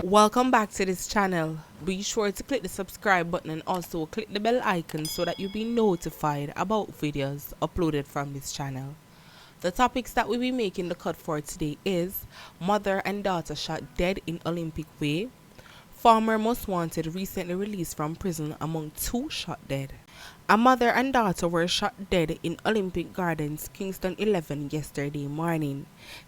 Welcome back to this channel. Be sure to click the subscribe button and also click the bell icon so that you'll be notified about videos uploaded from this channel. The topics that we'll be making the cut for today is mother and daughter shot dead in Olympic way, former most wanted recently released from prison among two shot dead. A mother and daughter were shot dead in Olympic Gardens, Kingston 11 yesterday morning.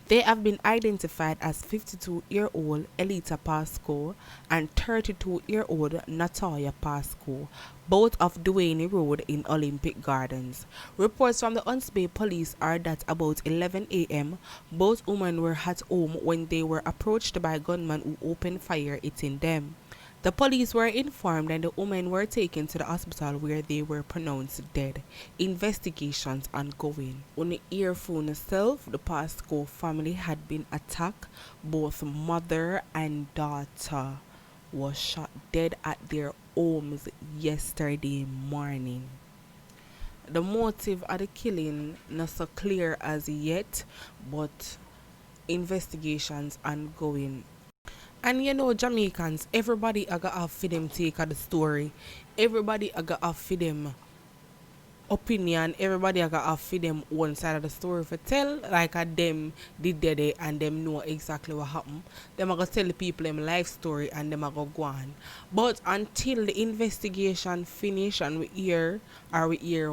They have been identified as 52-year-old Elita Pascoe and 32-year-old Natalia Pascoe, both of Duane Road in Olympic Gardens. Reports from the Hunts Bay police are that about 11 a.m., both women were at home when they were approached by gunmen who opened fire hitting them. The police were informed and the women were taken to the hospital where they were pronounced dead. Investigations ongoing. On the earphone itself, the Pascoe family had been attacked. Both mother and daughter were shot dead at their homes yesterday morning. The motive of the killing not so clear as yet, but investigations ongoing. And you know, Jamaicans, everybody I got off for them take of the story. Everybody I got off for them opinion. Everybody I got off for them one side of the story for tell. Like them did it and them know exactly what happened. Them I go tell the people them life story and them I go on. But until the investigation finish and we hear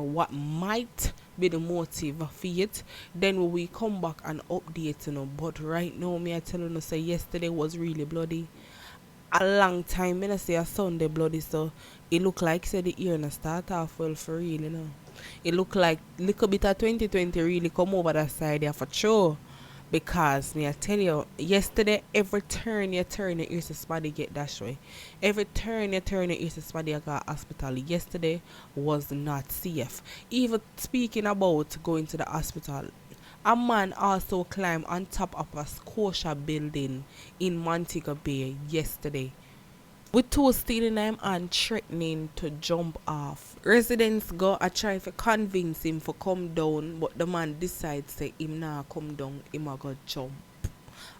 what might be the motive for it, then we come back and update, you know. But right now, me I tell you, say yesterday was really bloody. A long time, I say a Sunday bloody, so it look like say the year na start off well for real, you know. It look like little bit of 2020 really come over that side there for sure. Because me I tell you, yesterday every turn you turn your ears to somebody get that way. Every turn you turn your ears to somebody got hospital. Yesterday was not safe. Even speaking about going to the hospital, a man also climbed on top of a Scotia building in Montego Bay yesterday, with two stealing him and threatening to jump off. Residents go a try to convince him to come down, but the man decides say him nah come down, him a go jump.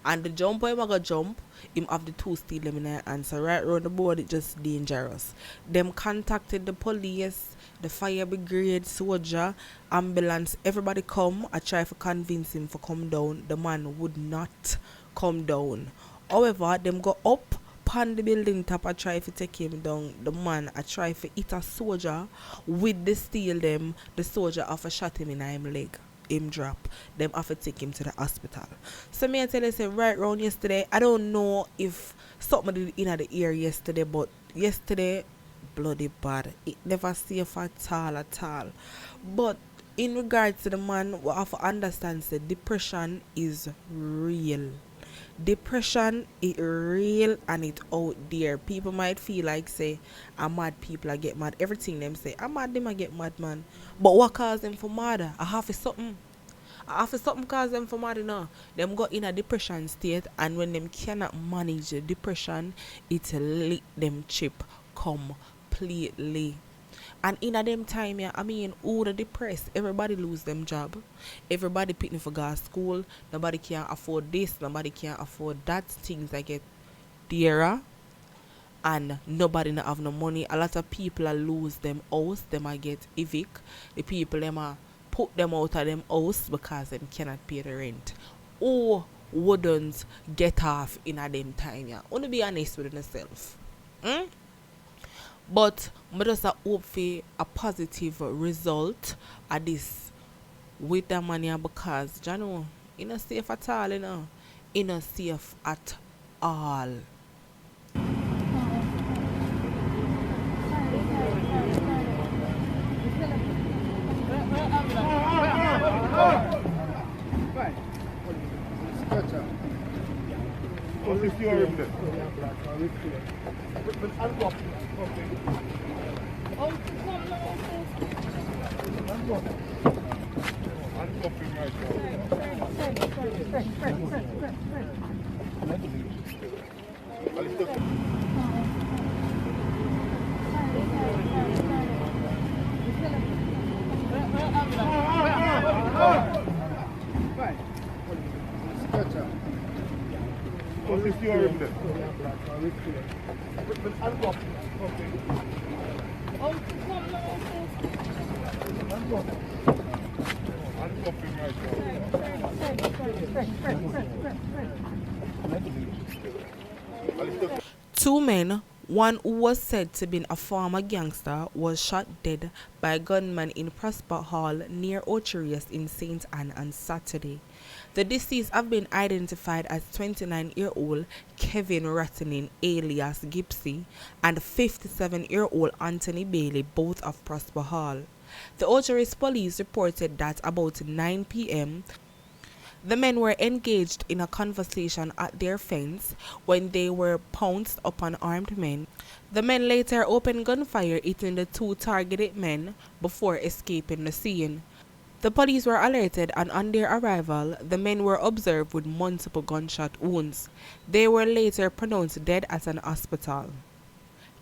And the jump him a go jump, him have the two steel in the hand, so right around the board it just dangerous. Them contacted the police, the fire brigade, soldier, ambulance, everybody come. I try to convince him to come down. The man would not come down. However, them go up on the building top. I try to take him down. The man I try to hit a soldier with the steel them. The soldier have shot him in him leg. Him drop. Them have to take him to the hospital. So me I tell you, say right round yesterday, I don't know if something did in the ear yesterday, but yesterday bloody bad. It never safe at all. But in regards to the man, we have to understand that depression is real. Depression is real and it out there. People might feel like say I'm mad, people I get mad. Everything them say I'm mad, them I get mad, man. But what cause them for mad? I have something cause them for mad, you know. Them got in a depression state, and when them cannot manage the depression, it lick them chip completely. And in a them time, yeah, I mean, who the depressed, everybody lose them job. Everybody picking for gas school. Nobody can afford this. Nobody can afford that. Things like get dearer. And nobody not have no money. A lot of people are lose them house. Them are get evic. The people them are put them out of them house because them cannot pay the rent. Or wouldn't get off in a them time, yeah. Only be honest with yourself. But I just hope for a positive result at this with the money, because you know, it's not safe at all, you know. It's not safe at all. Two men, one who was said to be a former gangster, was shot dead by a gunman in Prosper Hall near Ocherius in St. Anne on Saturday. The deceased have been identified as 29-year-old Kevin Rattening alias Gipsy and 57-year-old Anthony Bailey, both of Prosper Hall. The Ocherius police reported that about 9 p.m. the men were engaged in a conversation at their fence when they were pounced upon armed men. The men later opened gunfire, hitting the two targeted men before escaping the scene. The police were alerted, and on their arrival, the men were observed with multiple gunshot wounds. They were later pronounced dead at an hospital.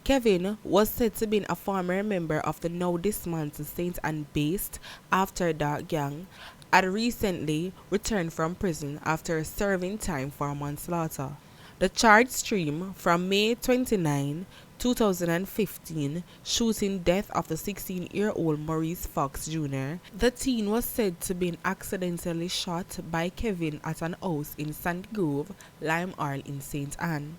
Kevin was said to be a former member of the now dismantled St. Anne-based After Dark gang, had recently returned from prison after serving time for manslaughter. The charge stemmed from May 29, 2015, shooting death of the 16-year-old Maurice Fox Jr. The teen was said to be accidentally shot by Kevin at an house in St. Grove, Lime Hall in St. Anne.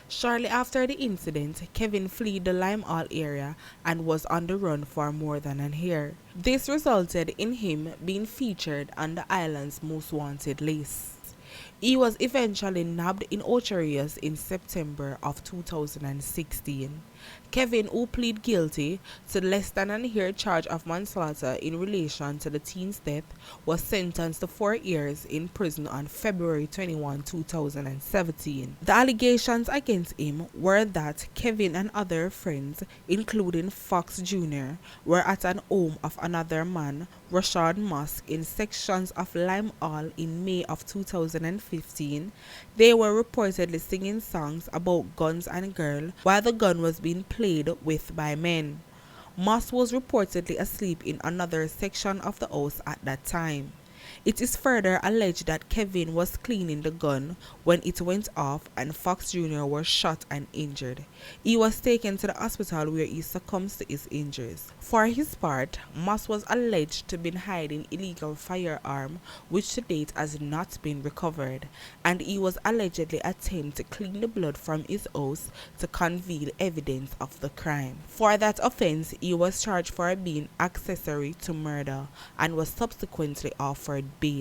Shortly after the incident, Kevin fled the Lime Hall area and was on the run for more than a year. This resulted in him being featured on the island's most wanted list. He was eventually nabbed in Ocherius in September of 2016. Kevin, who pleaded guilty to less than a year charge of manslaughter in relation to the teen's death, was sentenced to 4 years in prison on February 21, 2017. The allegations against him were that Kevin and other friends, including Fox Jr., were at an home of another man, Sh0t, in sections of Lime Hall in May of 2015. They were reportedly singing songs about guns and girls while the gun was being played with by men. Moss was reportedly asleep in another section of the house at that time. It is further alleged that Kevin was cleaning the gun when it went off and Fox Jr. was shot and injured. He was taken to the hospital where he succumbed to his injuries. For his part, Moss was alleged to be hiding illegal firearm, which to date has not been recovered, and he was allegedly attempting to clean the blood from his house to conceal evidence of the crime. For that offense, he was charged for being accessory to murder and was subsequently offered bail.